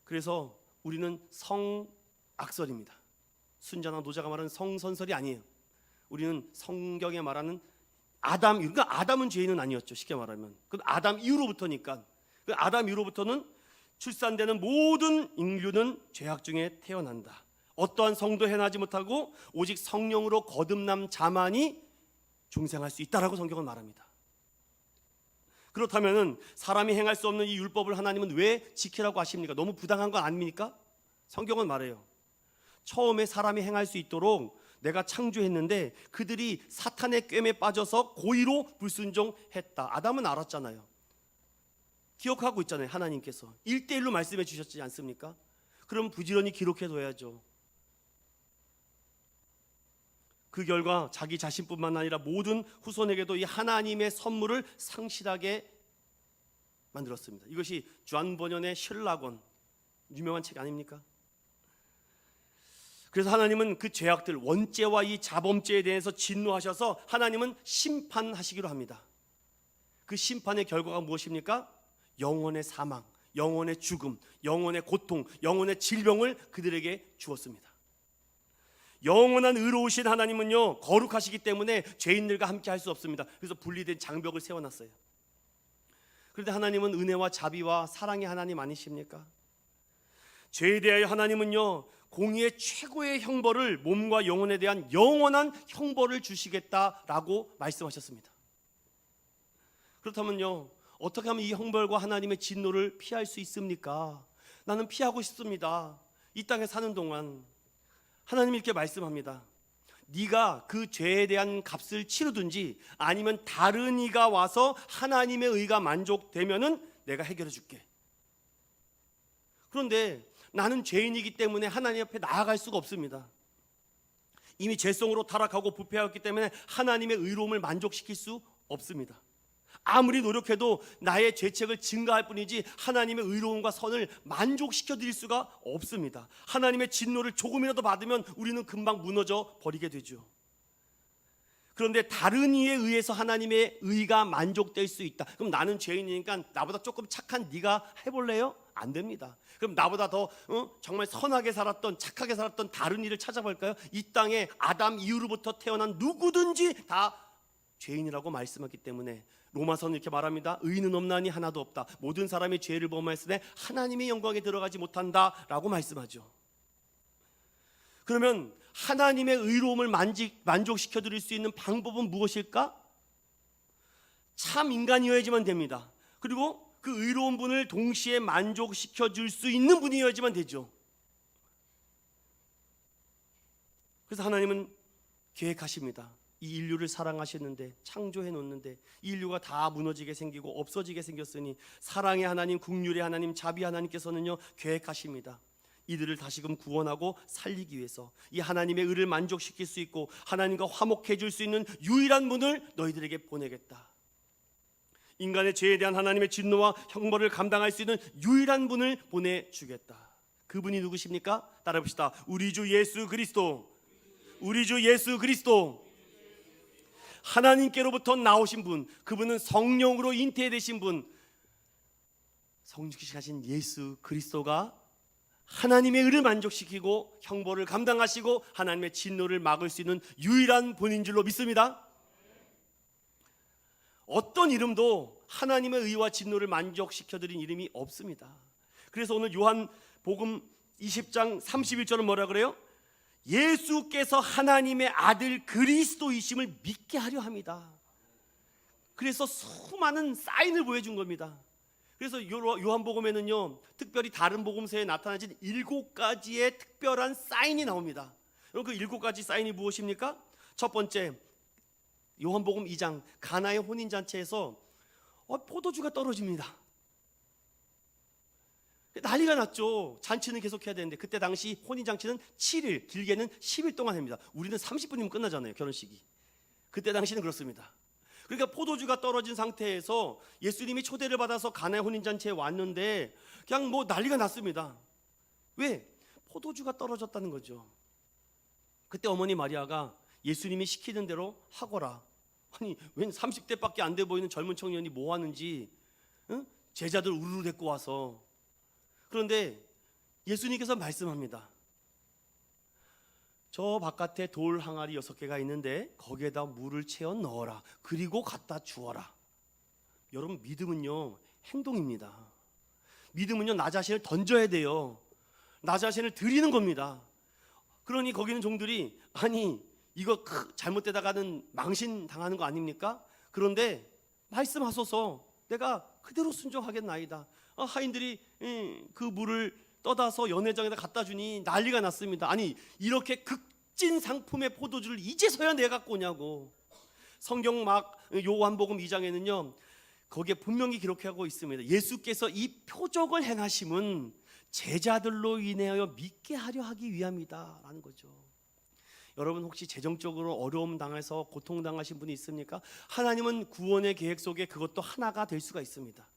Speaker 1: 그래서 우리는 성악설입니다. 순자나 노자가 말하는 성선설이 아니에요. 우리는 성경에 말하는 아담, 그러니까 아담은 죄인은 아니었죠. 쉽게 말하면. 그 아담 이후로부터니까. 그 아담 이후로부터는 출산되는 모든 인류는 죄악 중에 태어난다. 어떠한 성도 해나지 못하고 오직 성령으로 거듭남 자만이 중생할 수 있다라고 성경은 말합니다. 그렇다면 사람이 행할 수 없는 이 율법을 하나님은 왜 지키라고 하십니까? 너무 부당한 건 아닙니까? 성경은 말해요. 처음에 사람이 행할 수 있도록 내가 창조했는데 그들이 사탄의 꿰매 빠져서 고의로 불순종했다. 아담은 알았잖아요. 기억하고 있잖아요. 하나님께서 1대1로 말씀해 주셨지 않습니까? 그럼 부지런히 기록해둬야죠. 그 결과 자기 자신뿐만 아니라 모든 후손에게도 이 하나님의 선물을 상실하게 만들었습니다. 이것이 주안 번연의 셜락원, 유명한 책 아닙니까? 그래서 하나님은 그 죄악들, 원죄와 이 자범죄에 대해서 진노하셔서 하나님은 심판하시기로 합니다. 그 심판의 결과가 무엇입니까? 영원의 사망, 영원의 죽음, 영원의 고통, 영원의 질병을 그들에게 주었습니다. 영원한 의로우신 하나님은요, 거룩하시기 때문에 죄인들과 함께 할 수 없습니다. 그래서 분리된 장벽을 세워놨어요. 그런데 하나님은 은혜와 자비와 사랑의 하나님 아니십니까? 죄에 대하여 하나님은요, 공의의 최고의 형벌을, 몸과 영혼에 대한 영원한 형벌을 주시겠다라고 말씀하셨습니다. 그렇다면요, 어떻게 하면 이 형벌과 하나님의 진노를 피할 수 있습니까? 나는 피하고 싶습니다. 이 땅에 사는 동안. 하나님이 이렇게 말씀합니다. 네가 그 죄에 대한 값을 치르든지 아니면 다른 이가 와서 하나님의 의가 만족되면은 내가 해결해 줄게. 그런데 나는 죄인이기 때문에 하나님 앞에 나아갈 수가 없습니다. 이미 죄성으로 타락하고 부패하였기 때문에 하나님의 의로움을 만족시킬 수 없습니다. 아무리 노력해도 나의 죄책을 증가할 뿐이지 하나님의 의로움과 선을 만족시켜 드릴 수가 없습니다. 하나님의 진노를 조금이라도 받으면 우리는 금방 무너져 버리게 되죠. 그런데 다른 이에 의해서 하나님의 의가 만족될 수 있다. 그럼 나는 죄인이니까 나보다 조금 착한 네가 해볼래요? 안 됩니다. 그럼 나보다 더 정말 선하게 살았던, 착하게 살았던 다른 이를 찾아볼까요? 이 땅에 아담 이후로부터 태어난 누구든지 다 죄인이라고 말씀하기 때문에 로마서는 이렇게 말합니다. 의인은 없나니 하나도 없다. 모든 사람이 죄를 범하였으되 하나님의 영광에 들어가지 못한다라고 말씀하죠. 그러면 하나님의 의로움을 만족시켜 드릴 수 있는 방법은 무엇일까? 참 인간이어야지만 됩니다. 그리고 그 의로운 분을 동시에 만족시켜 줄 수 있는 분이어야지만 되죠. 그래서 하나님은 계획하십니다. 이 인류를 사랑하셨는데, 창조해 놓는데 이 인류가 다 무너지게 생기고 없어지게 생겼으니 사랑의 하나님, 긍휼의 하나님, 자비 하나님께서는요 계획하십니다. 이들을 다시금 구원하고 살리기 위해서 이 하나님의 의를 만족시킬 수 있고 하나님과 화목해 줄 수 있는 유일한 분을 너희들에게 보내겠다. 인간의 죄에 대한 하나님의 진노와 형벌을 감당할 수 있는 유일한 분을 보내주겠다. 그분이 누구십니까? 따라해봅시다. 우리 주 예수 그리스도. 우리 주 예수 그리스도. 하나님께로부터 나오신 분, 그분은 성령으로 잉태되신 분, 성육신하신 예수 그리스도가 하나님의 의를 만족시키고 형벌을 감당하시고 하나님의 진노를 막을 수 있는 유일한 분인 줄로 믿습니다. 어떤 이름도 하나님의 의와 진노를 만족시켜드린 이름이 없습니다. 그래서 오늘 요한복음 20장 31절은 뭐라 그래요? 예수께서 하나님의 아들 그리스도이심을 믿게 하려 합니다. 그래서 수많은 사인을 보여준 겁니다. 그래서 요한복음에는요 특별히 다른 복음서에 나타나진 7가지의 특별한 사인이 나옵니다. 여러분 그 7가지 사인이 무엇입니까? 첫 번째, 요한복음 2장 가나의 혼인잔치에서 포도주가 떨어집니다. 난리가 났죠. 잔치는 계속해야 되는데 그때 당시 혼인잔치는 7일, 길게는 10일 동안 합니다. 우리는 30분이면 끝나잖아요, 결혼식이. 그때 당시는 그렇습니다. 그러니까 포도주가 떨어진 상태에서 예수님이 초대를 받아서 가나의 혼인잔치에 왔는데 그냥 뭐 난리가 났습니다. 왜? 포도주가 떨어졌다는 거죠. 그때 어머니 마리아가 예수님이 시키는 대로 하거라. 아니 웬 30대밖에 안 돼 보이는 젊은 청년이 뭐 하는지 제자들 우르르 데리고 와서. 그런데 예수님께서 말씀합니다. 저 바깥에 돌 항아리 6개가 있는데 거기에다 물을 채워 넣어라. 그리고 갖다 주어라. 여러분 믿음은요 행동입니다. 믿음은요 나 자신을 던져야 돼요. 나 자신을 드리는 겁니다. 그러니 거기는 종들이 아니 이거 잘못되다가는 망신 당하는 거 아닙니까? 그런데 말씀하소서 내가 그대로 순종하겠나이다. 하인들이 그 물을 떠다서 연회장에다 갖다 주니 난리가 났습니다. 아니 이렇게 극진 상품의 포도주를 이제서야 내가 갖고 오냐고. 성경 막 요한복음 2장에는요 거기에 분명히 기록하고 있습니다. 예수께서 이 표적을 행하심은 제자들로 인하여 믿게 하려 하기 위함이다 라는 거죠. 여러분 혹시 재정적으로 어려움 당해서 고통당하신 분이 있습니까? 하나님은 구원의 계획 속에 그것도 하나가 될 수가 있습니다.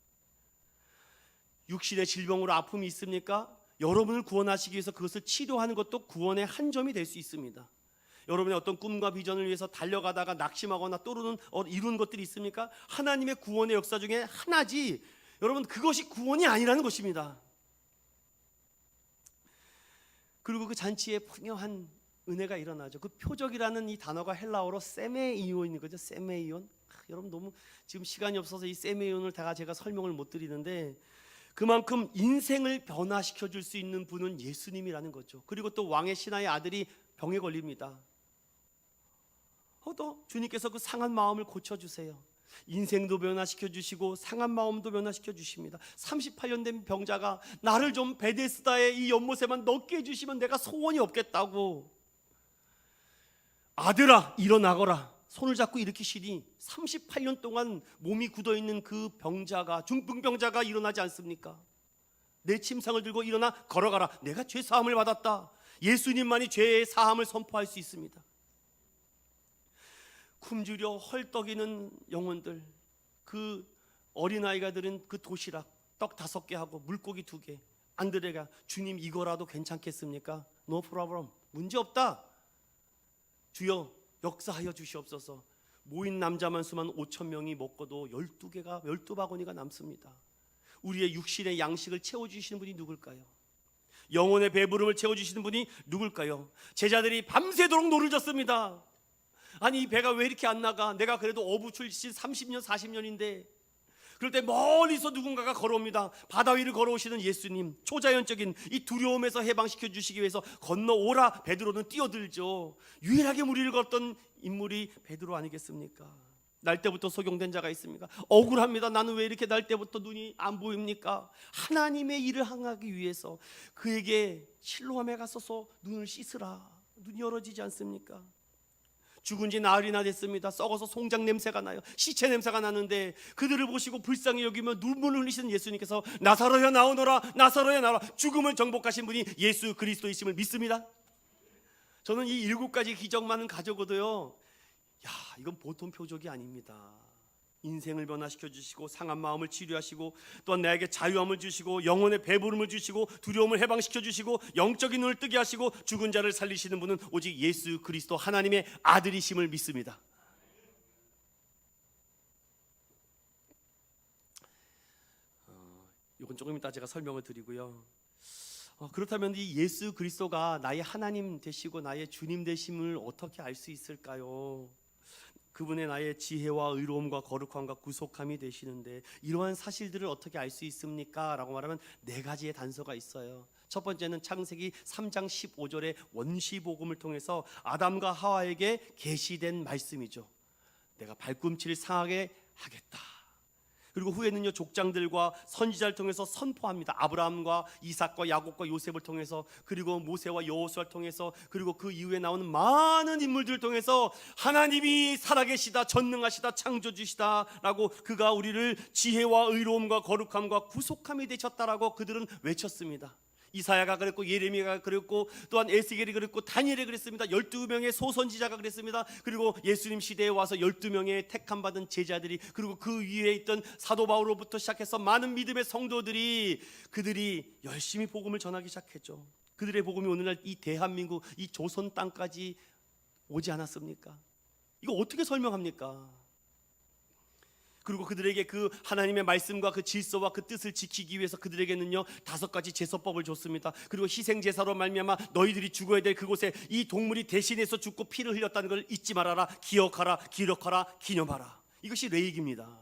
Speaker 1: 육신의 질병으로 아픔이 있습니까? 여러분을 구원하시기 위해서 그것을 치료하는 것도 구원의 한 점이 될 수 있습니다. 여러분의 어떤 꿈과 비전을 위해서 달려가다가 낙심하거나 이루는 것들이 있습니까? 하나님의 구원의 역사 중에 하나지 여러분 그것이 구원이 아니라는 것입니다. 그리고 그 잔치에 풍요한 은혜가 일어나죠. 그 표적이라는 이 단어가 헬라어로 세메이온인 거죠. 세메이온. 여러분 너무 지금 시간이 없어서 이 세메이온을 다 제가 설명을 못 드리는데 그만큼 인생을 변화시켜 줄 수 있는 분은 예수님이라는 거죠. 그리고 또 왕의 신하의 아들이 병에 걸립니다. 또 주님께서 그 상한 마음을 고쳐주세요. 인생도 변화시켜 주시고 상한 마음도 변화시켜 주십니다. 38년 된 병자가 나를 좀 베데스다의 이 연못에만 넣게 해주시면 내가 소원이 없겠다고. 아들아 일어나거라 손을 잡고 일으키시니 38년 동안 몸이 굳어있는 그 병자가, 중풍병자가 일어나지 않습니까? 내 침상을 들고 일어나 걸어가라. 내가 죄 사함을 받았다. 예수님만이 죄의 사함을 선포할 수 있습니다. 굶주려 헐떡이는 영혼들, 그 어린아이가 들은 그 도시락 떡 5개 하고 물고기 2개, 안드레가 주님 이거라도 괜찮겠습니까? No problem, 문제없다. 주여 역사하여 주시옵소서. 모인 남자만 수만 5천 명이 먹고도 12바구니가 남습니다. 우리의 육신의 양식을 채워주시는 분이 누굴까요? 영혼의 배부름을 채워주시는 분이 누굴까요? 제자들이 밤새도록 노를 졌습니다. 아니 이 배가 왜 이렇게 안 나가? 내가 그래도 어부 출신 30년 40년인데. 그럴 때 멀리서 누군가가 걸어옵니다. 바다 위를 걸어오시는 예수님, 초자연적인 이 두려움에서 해방시켜 주시기 위해서 건너오라. 베드로는 뛰어들죠. 유일하게 무리를 걷던 인물이 베드로 아니겠습니까? 날 때부터 속용된 자가 있습니까? 억울합니다. 나는 왜 이렇게 날 때부터 눈이 안 보입니까? 하나님의 일을 행하기 위해서 그에게 실로암에 가서서 눈을 씻으라. 눈이 열어지지 않습니까? 죽은 지 나흘이나 됐습니다. 썩어서 송장 냄새가 나요. 시체 냄새가 나는데 그들을 보시고 불쌍히 여기며 눈물을 흘리시는 예수님께서 나사로야 나오너라, 나사로야 나오라. 죽음을 정복하신 분이 예수 그리스도이심을 믿습니다. 저는 이 7가지 기적만은 가져고도요, 야, 이건 보통 표적이 아닙니다. 인생을 변화시켜 주시고 상한 마음을 치료하시고 또한 나에게 자유함을 주시고 영혼의 배부름을 주시고 두려움을 해방시켜 주시고 영적인 눈을 뜨게 하시고 죽은 자를 살리시는 분은 오직 예수 그리스도 하나님의 아들이심을 믿습니다. 이건 조금 이따 제가 설명을 드리고요. 그렇다면 이 예수 그리스도가 나의 하나님 되시고 나의 주님 되심을 어떻게 알 수 있을까요? 그분의 나의 지혜와 의로움과 거룩함과 구속함이 되시는데 이러한 사실들을 어떻게 알 수 있습니까? 라고 말하면 4가지의 단서가 있어요. 첫 번째는 창세기 3장 15절의 원시복음을 통해서 아담과 하와에게 계시된 말씀이죠. 내가 발꿈치를 상하게 하겠다. 그리고 후에는요, 족장들과 선지자를 통해서 선포합니다. 아브라함과 이삭과 야곱과 요셉을 통해서, 그리고 모세와 여호수아를 통해서, 그리고 그 이후에 나오는 많은 인물들을 통해서 하나님이 살아계시다, 전능하시다, 창조주시다 라고 그가 우리를 지혜와 의로움과 거룩함과 구속함이 되셨다라고 그들은 외쳤습니다. 이사야가 그랬고 예레미야가 그랬고 또한 에스겔이 그랬고 다니엘이 그랬습니다. 12명의 소선지자가 그랬습니다. 그리고 예수님 시대에 와서 12명의 택함 받은 제자들이, 그리고 그 위에 있던 사도 바울로부터 시작해서 많은 믿음의 성도들이, 그들이 열심히 복음을 전하기 시작했죠. 그들의 복음이 오늘날 이 대한민국, 이 조선 땅까지 오지 않았습니까? 이거 어떻게 설명합니까? 그리고 그들에게 그 하나님의 말씀과 그 질서와 그 뜻을 지키기 위해서 그들에게는요 5가지 제사법을 줬습니다. 그리고 희생제사로 말미암아 너희들이 죽어야 될 그곳에 이 동물이 대신해서 죽고 피를 흘렸다는 걸 잊지 말아라, 기억하라, 기록하라, 기념하라. 이것이 레이기입니다.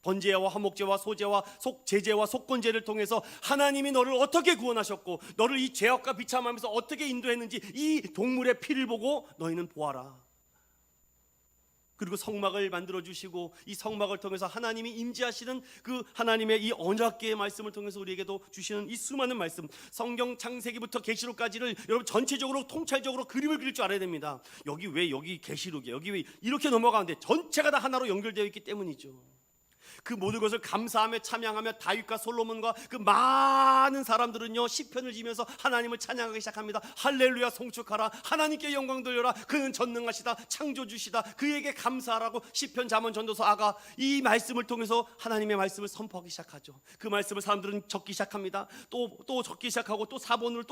Speaker 1: 번제와 화목제와 소제와 제제와 속건제를 통해서 하나님이 너를 어떻게 구원하셨고 너를 이 죄악과 비참하면서 어떻게 인도했는지 이 동물의 피를 보고 너희는 보아라. 그리고 성막을 만들어 주시고 이 성막을 통해서 하나님이 임재하시는 그 하나님의 이 언약궤의 말씀을 통해서 우리에게도 주시는 이 수많은 말씀, 성경 창세기부터 계시록까지를 여러분 전체적으로 통찰적으로 그림을 그릴 줄 알아야 됩니다. 여기 왜 여기 계시록이야, 여기 왜 이렇게 넘어가는데 전체가 다 하나로 연결되어 있기 때문이죠. 그 모든 것을 감사하며 찬양하며 다윗과 솔로몬과 그 많은 사람들은요 시편을 지면서 하나님을 찬양하기 시작합니다. 할렐루야, 송축하라, 하나님께 영광 돌려라, 그는 전능하시다, 창조주시다, 그에게 감사하라고 시편, 잠언, 전도서, 아가 이 말씀을 통해서 하나님의 말씀을 선포하기 시작하죠. 그 말씀을 사람들은 적기 시작합니다. 또 적기 시작하고 또 사본만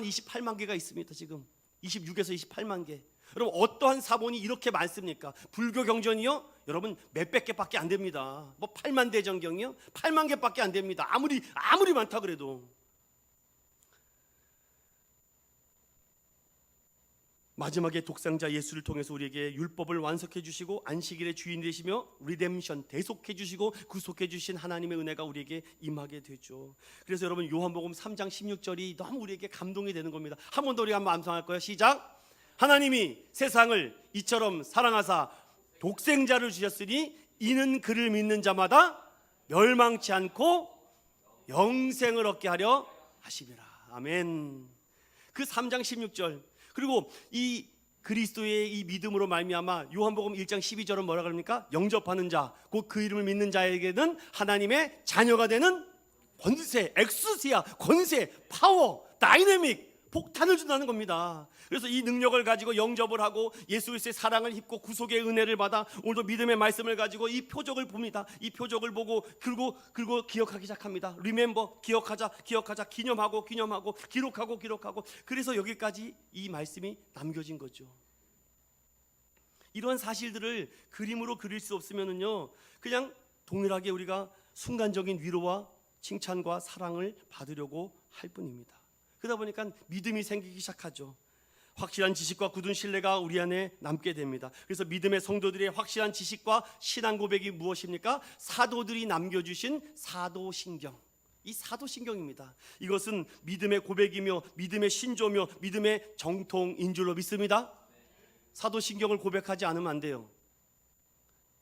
Speaker 1: 28만 개가 있습니다. 지금 26에서 28만 개. 여러분 어떠한 사본이 이렇게 많습니까? 불교 경전이요? 여러분 몇백 개밖에 안 됩니다. 뭐 8만 대전경이요? 8만 개밖에 안 됩니다. 아무리 많다 그래도. 마지막에 독생자 예수를 통해서 우리에게 율법을 완성해 주시고 안식일의 주인 되시며 리뎀션, 대속해 주시고 구속해 주신 하나님의 은혜가 우리에게 임하게 되죠. 그래서 여러분 요한복음 3장 16절이 너무 우리에게 감동이 되는 겁니다. 한 번 더 우리 한번 암송할 거예요. 시작. 하나님이 세상을 이처럼 사랑하사 독생자를 주셨으니 이는 그를 믿는 자마다 멸망치 않고 영생을 얻게 하려 하심이라. 아멘. 그 3장 16절, 그리고 이 그리스도의 이 믿음으로 말미암아 요한복음 1장 12절은 뭐라 그럽니까? 영접하는 자, 곧 그 이름을 믿는 자에게는 하나님의 자녀가 되는 권세, 엑스시아, 권세, 파워, 다이내믹, 폭탄을 준다는 겁니다. 그래서 이 능력을 가지고 영접을 하고 예수 그리스도의 사랑을 입고 구속의 은혜를 받아 오늘도 믿음의 말씀을 가지고 이 표적을 봅니다. 이 표적을 보고 그리고 기억하기 시작합니다. 리멤버, 기억하자, 기념하고 기록하고. 그래서 여기까지 이 말씀이 남겨진 거죠. 이런 사실들을 그림으로 그릴 수 없으면은요, 그냥 동일하게 우리가 순간적인 위로와 칭찬과 사랑을 받으려고 할 뿐입니다. 그러다 보니까 믿음이 생기기 시작하죠. 확실한 지식과 굳은 신뢰가 우리 안에 남게 됩니다. 그래서 믿음의 성도들의 확실한 지식과 신앙 고백이 무엇입니까? 사도들이 남겨주신 사도신경. 이 사도신경입니다. 이것은 믿음의 고백이며 믿음의 신조며 믿음의 정통인 줄로 믿습니다. 사도신경을 고백하지 않으면 안 돼요.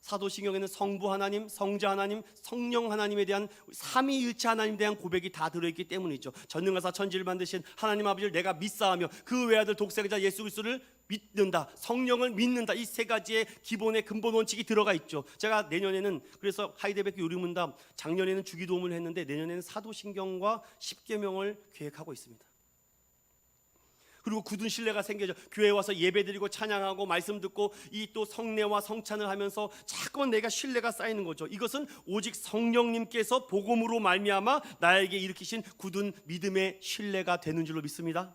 Speaker 1: 사도신경에는 성부 하나님, 성자 하나님, 성령 하나님에 대한 삼위일체 하나님에 대한 고백이 다 들어있기 때문이죠. 전능하사 천지를 만드신 하나님 아버지를 내가 믿사하며 그 외아들 독생자 예수 그리스도를 믿는다, 성령을 믿는다. 이 세 가지의 기본의 근본 원칙이 들어가 있죠. 제가 내년에는 그래서 하이데베크 요리문답, 작년에는 주기도문을 했는데 내년에는 사도신경과 십계명을 계획하고 있습니다. 그리고 굳은 신뢰가 생겨져 교회에 와서 예배드리고 찬양하고 말씀 듣고 이 또 성례와 성찬을 하면서 자꾸만 내가 신뢰가 쌓이는 거죠. 이것은 오직 성령님께서 복음으로 말미암아 나에게 일으키신 굳은 믿음의 신뢰가 되는 줄로 믿습니다.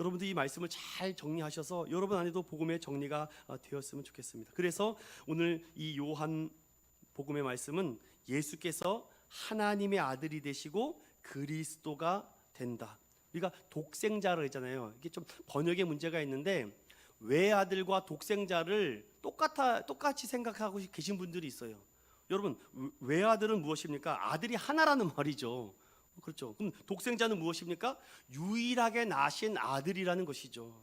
Speaker 1: 여러분들 이 말씀을 잘 정리하셔서 여러분 안에도 복음의 정리가 되었으면 좋겠습니다. 그래서 오늘 이 요한 복음의 말씀은 예수께서 하나님의 아들이 되시고 그리스도가 된다. 우리가 독생자를 했잖아요. 이게 좀 번역의 문제가 있는데 외아들과 독생자를 똑같이 생각하고 계신 분들이 있어요. 여러분, 외아들은 무엇입니까? 아들이 하나라는 말이죠. 그렇죠. 그럼 독생자는 무엇입니까? 유일하게 나신 아들이라는 것이죠.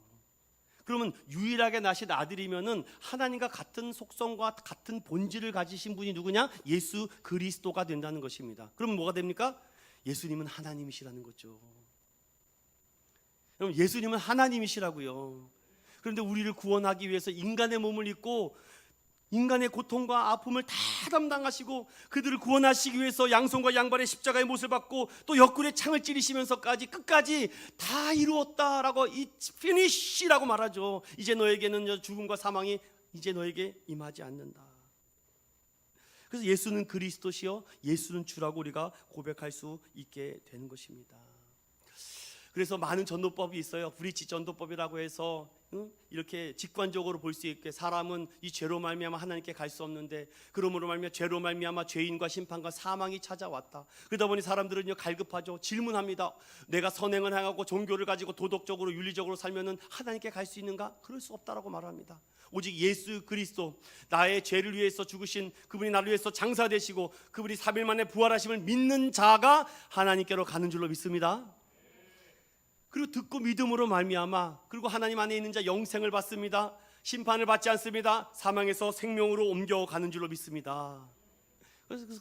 Speaker 1: 그러면 유일하게 나신 아들이면은 하나님과 같은 속성과 같은 본질을 가지신 분이 누구냐? 예수 그리스도가 된다는 것입니다. 그러면 뭐가 됩니까? 예수님은 하나님이시라는 거죠. 여러분, 예수님은 하나님이시라고요. 그런데 우리를 구원하기 위해서 인간의 몸을 입고 인간의 고통과 아픔을 다 담당하시고 그들을 구원하시기 위해서 양손과 양발의 십자가의 못을 받고 또 옆구리에 창을 찌르시면서까지 끝까지 다 이루었다라고 It's finish라고 말하죠. 이제 너에게는 죽음과 사망이 이제 너에게 임하지 않는다. 그래서 예수는 그리스도시요 예수는 주라고 우리가 고백할 수 있게 되는 것입니다. 그래서 많은 전도법이 있어요. 브리치 전도법이라고 해서 이렇게 직관적으로 볼 수 있게 사람은 이 죄로 말미암아 하나님께 갈 수 없는데 그러므로 말미암아 죄로 말미암아 죄인과 심판과 사망이 찾아왔다. 그러다 보니 사람들은요 갈급하죠. 질문합니다. 내가 선행을 행하고 종교를 가지고 도덕적으로 윤리적으로 살면은 하나님께 갈 수 있는가? 그럴 수 없다라고 말합니다. 오직 예수 그리스도 나의 죄를 위해서 죽으신 그분이 나를 위해서 장사되시고 그분이 3일 만에 부활하심을 믿는 자가 하나님께로 가는 줄로 믿습니다. 그리고 듣고 믿음으로 말미암아 그리고 하나님 안에 있는 자 영생을 받습니다. 심판을 받지 않습니다. 사망에서 생명으로 옮겨가는 줄로 믿습니다.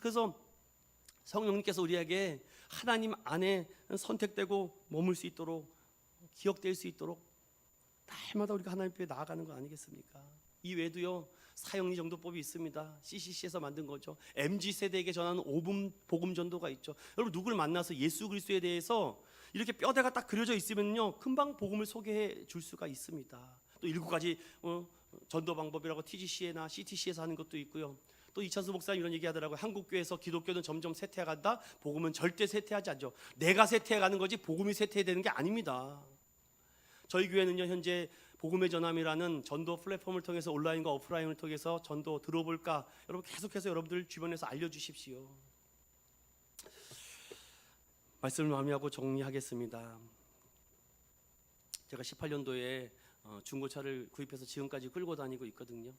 Speaker 1: 그래서 성령님께서 우리에게 하나님 안에 선택되고 머물 수 있도록 기억될 수 있도록 날마다 우리가 하나님 앞에 나아가는 거 아니겠습니까? 이 외에도요 사형리 정도법이 있습니다. CCC에서 만든 거죠. MZ세대에게 전하는 5분 복음 전도가 있죠. 여러분 누구를 만나서 예수 그리스도에 대해서 이렇게 뼈대가 딱 그려져 있으면요 금방 복음을 소개해 줄 수가 있습니다. 또 7가지 전도 방법이라고 TGC나 CTC에서 하는 것도 있고요. 또 이찬수 목사님 이런 얘기 하더라고요. 한국교회에서 기독교는 점점 쇠퇴해간다. 복음은 절대 쇠퇴하지 않죠. 내가 쇠퇴해가는 거지 복음이 쇠퇴되는 게 아닙니다. 저희 교회는요 현재 복음의 전함이라는 전도 플랫폼을 통해서 온라인과 오프라인을 통해서 전도 들어볼까 여러분 계속해서 여러분들 주변에서 알려주십시오. 말씀을 마무리하고 정리하겠습니다. 제가 18년도에 중고차를 구입해서 지금까지 끌고 다니고 있거든요.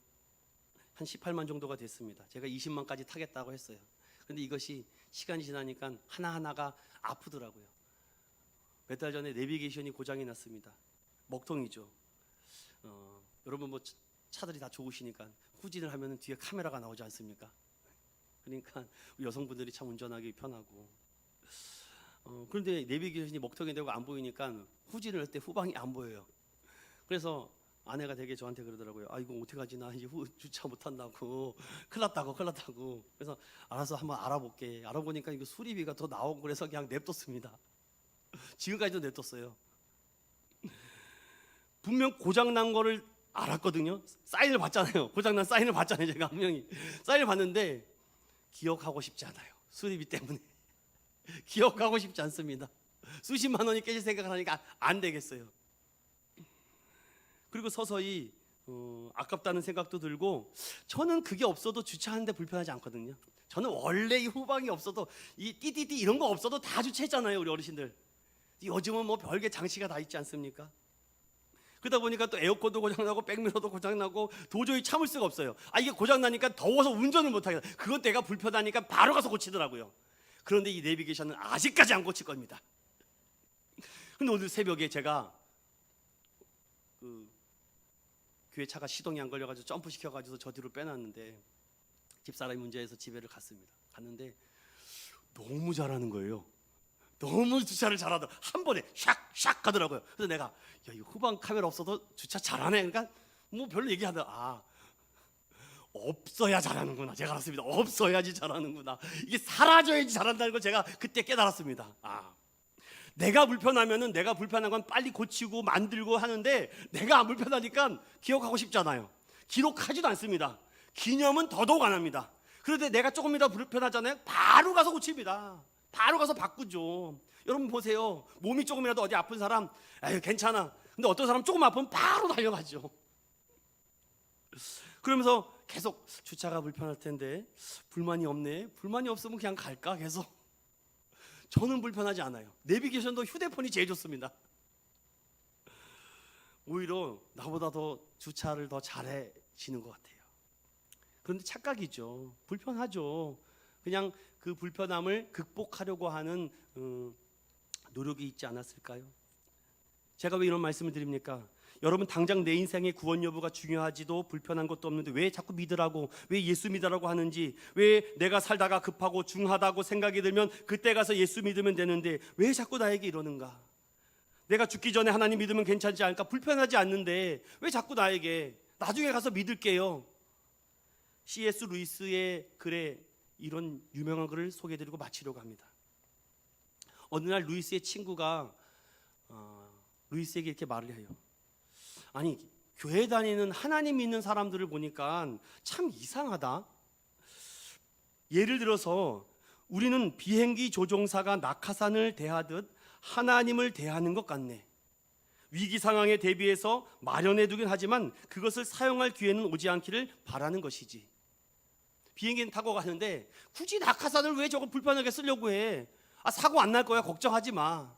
Speaker 1: 한 18만 정도가 됐습니다. 제가 20만까지 타겠다고 했어요. 그런데 이것이 시간이 지나니까 하나하나가 아프더라고요. 몇 달 전에 내비게이션이 고장이 났습니다. 먹통이죠. 여러분 뭐 차들이 다 좋으시니까 후진을 하면 뒤에 카메라가 나오지 않습니까? 그러니까 여성분들이 참 운전하기 편하고 그런데 내비게이션이 먹통이 되고 안 보이니까 후진을 할 때 후방이 안 보여요. 그래서 아내가 되게 저한테 그러더라고요. 아 이거 어떻게 하지? 나 이제 주차 못한다고 큰일 났다고. 그래서 알아서 한번 알아볼게. 알아보니까 이거 수리비가 더 나오고 그래서 그냥 냅뒀습니다. 지금까지도 냅뒀어요. 분명 고장난 거를 알았거든요. 사인을 받잖아요. 고장난 사인을 받잖아요. 제가 분명히 사인을 받는데 기억하고 싶지 않아요. 수리비 때문에 기억하고 싶지 않습니다. 수십만 원이 깨질 생각을 하니까 안 되겠어요. 그리고 서서히 아깝다는 생각도 들고, 저는 그게 없어도 주차하는데 불편하지 않거든요. 저는 원래 이 후방이 없어도, 이 띠띠띠 이런 거 없어도 다 주차했잖아요, 우리 어르신들. 요즘은 뭐 별게 장치가 다 있지 않습니까? 그러다 보니까 또 에어컨도 고장나고 백미러도 고장나고 도저히 참을 수가 없어요. 이게 고장나니까 더워서 운전을 못하겠다. 그건 내가 불편하니까 바로 가서 고치더라고요. 그런데 이 내비게이션은 아직까지 안 고칠 겁니다. 근데 오늘 새벽에 제가 교회 차가 시동이 안 걸려가지고 점프 시켜가지고 저 뒤로 빼놨는데, 집사람이 문제해서 집에를 갔습니다. 갔는데 너무 잘하는 거예요. 너무 주차를 잘하더라. 한 번에 샥샥 가더라고요. 그래서 내가, 야, 이 후방 카메라 없어도 주차 잘하네. 그러니까 뭐 별로 얘기하더라. 없어야 잘하는구나. 제가 알았습니다. 없어야지 잘하는구나. 이게 사라져야지 잘한다는 걸 제가 그때 깨달았습니다. 내가 불편하면은, 내가 불편한 건 빨리 고치고 만들고 하는데, 내가 안 불편하니까 기억하고 싶잖아요. 기록하지도 않습니다. 기념은 더더욱 안 합니다. 그런데 내가 조금이라도 불편하잖아요. 바로 가서 고칩니다. 바로 가서 바꾸죠. 여러분 보세요. 몸이 조금이라도 어디 아픈 사람, 에휴 괜찮아. 근데 어떤 사람 조금 아프면 바로 달려가죠. 그러면서 계속 주차가 불편할 텐데 불만이 없네. 불만이 없으면 그냥 갈까 계속. 저는 불편하지 않아요. 내비게이션도 휴대폰이 제일 좋습니다. 오히려 나보다 더 주차를 더 잘해지는 것 같아요. 그런데 착각이죠. 불편하죠. 그냥 그 불편함을 극복하려고 하는 노력이 있지 않았을까요? 제가 왜 이런 말씀을 드립니까? 여러분 당장 내 인생의 구원 여부가 중요하지도 불편한 것도 없는데 왜 자꾸 믿으라고, 왜 예수 믿으라고 하는지, 왜 내가 살다가 급하고 중하다고 생각이 들면 그때 가서 예수 믿으면 되는데 왜 자꾸 나에게 이러는가? 내가 죽기 전에 하나님 믿으면 괜찮지 않을까? 불편하지 않는데 왜 자꾸 나에게, 나중에 가서 믿을게요. C.S. 루이스의 글에 이런 유명한 글을 소개해드리고 마치려고 합니다. 어느 날 루이스의 친구가 루이스에게 이렇게 말을 해요. 아니, 교회 다니는 하나님 믿는 사람들을 보니까 참 이상하다. 예를 들어서 우리는 비행기 조종사가 낙하산을 대하듯 하나님을 대하는 것 같네. 위기 상황에 대비해서 마련해 두긴 하지만 그것을 사용할 기회는 오지 않기를 바라는 것이지. 비행기는 타고 가는데 굳이 낙하산을 왜 저거 불편하게 쓰려고 해? 사고 안 날 거야, 걱정하지 마.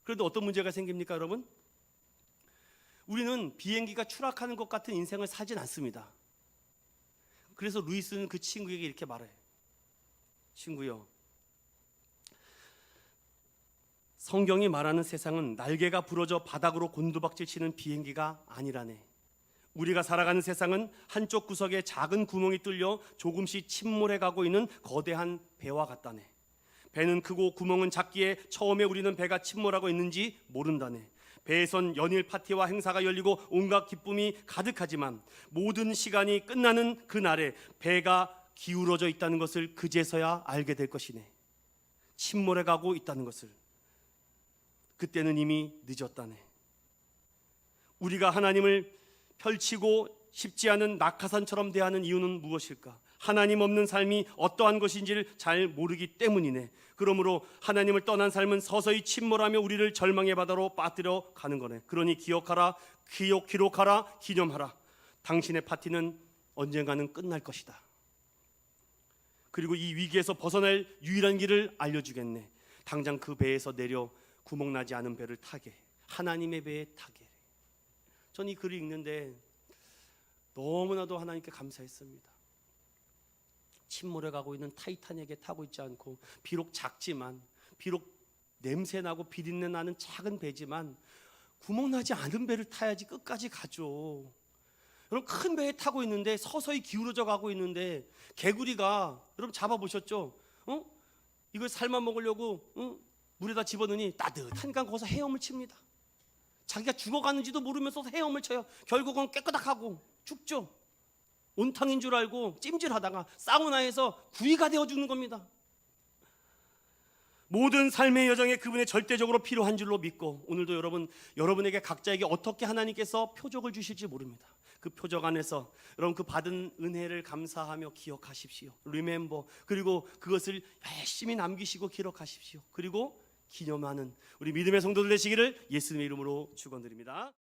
Speaker 1: 그런데 어떤 문제가 생깁니까, 여러분? 우리는 비행기가 추락하는 것 같은 인생을 살진 않습니다. 그래서 루이스는 그 친구에게 이렇게 말해. 친구요, 성경이 말하는 세상은 날개가 부러져 바닥으로 곤두박질 치는 비행기가 아니라네. 우리가 살아가는 세상은 한쪽 구석에 작은 구멍이 뚫려 조금씩 침몰해 가고 있는 거대한 배와 같다네. 배는 크고 구멍은 작기에 처음에 우리는 배가 침몰하고 있는지 모른다네. 배에선 연일 파티와 행사가 열리고 온갖 기쁨이 가득하지만 모든 시간이 끝나는 그날에 배가 기울어져 있다는 것을 그제서야 알게 될 것이네. 침몰해 가고 있다는 것을. 그때는 이미 늦었다네. 우리가 하나님을 펼치고 싶지 않은 낙하산처럼 대하는 이유는 무엇일까? 하나님 없는 삶이 어떠한 것인지를 잘 모르기 때문이네. 그러므로 하나님을 떠난 삶은 서서히 침몰하며 우리를 절망의 바다로 빠뜨려 가는 거네. 그러니 기억하라, 기록하라, 기념하라. 당신의 파티는 언젠가는 끝날 것이다. 그리고 이 위기에서 벗어날 유일한 길을 알려주겠네. 당장 그 배에서 내려 구멍나지 않은 배를 타게, 하나님의 배에 타게. 전 이 글을 읽는데 너무나도 하나님께 감사했습니다. 침몰해가고 있는 타이타닉에 타고 있지 않고, 비록 작지만, 비록 냄새나고 비린내 나는 작은 배지만 구멍나지 않은 배를 타야지 끝까지 가죠. 여러분, 큰 배에 타고 있는데 서서히 기울어져 가고 있는데 개구리가, 여러분 잡아보셨죠? 이걸 삶아 먹으려고 물에다 집어넣으니 따뜻하니까 거기서 헤엄을 칩니다. 자기가 죽어가는지도 모르면서 헤엄을 쳐요. 결국은 깨끗하고 죽죠. 온탕인 줄 알고 찜질하다가 사우나에서 구이가 되어 죽는 겁니다. 모든 삶의 여정에 그분의 절대적으로 필요한 줄로 믿고, 오늘도 여러분에게 각자에게 어떻게 하나님께서 표적을 주실지 모릅니다. 그 표적 안에서 여러분 그 받은 은혜를 감사하며 기억하십시오. Remember. 그리고 그것을 열심히 남기시고 기록하십시오. 그리고 기념하는 우리 믿음의 성도들 되시기를 예수님의 이름으로 축원드립니다.